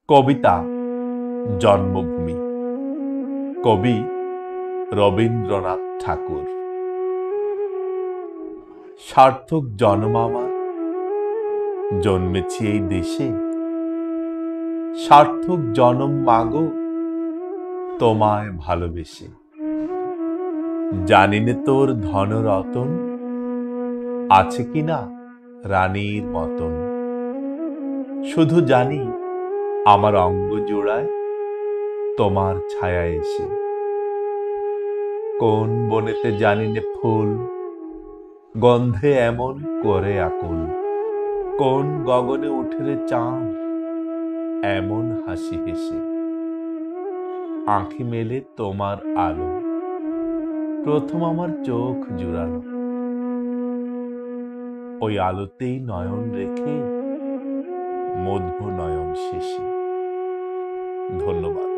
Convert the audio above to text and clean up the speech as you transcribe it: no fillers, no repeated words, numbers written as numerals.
কবিতা জন্মভূমি। কবি রবীন্দ্রনাথ ঠাকুর। সার্থক জন্ম আমার, জন্মেছি এই দেশে। সার্থক জনম মাগো, তোমায় ভালোবেসে। জানিনে তোর ধন রতন, আছে কিনা রানীর মতন। শুধু জানি আমার অঙ্গ জোড়ায় তোমার ছায়া এসে। কোন বনেতে জানিনে ফুল, গন্ধে এমন করে আকুল। কোন গগনে উঠেরে চাঁদ, এমন হাসি হেসে। আঁখি মেলে তোমার আলো, প্রথম আমার চোখ জুড়ালো। ওই আলোতেই নয়ন রেখে মধ্য নয়ন শেষে। ধন্যবাদ।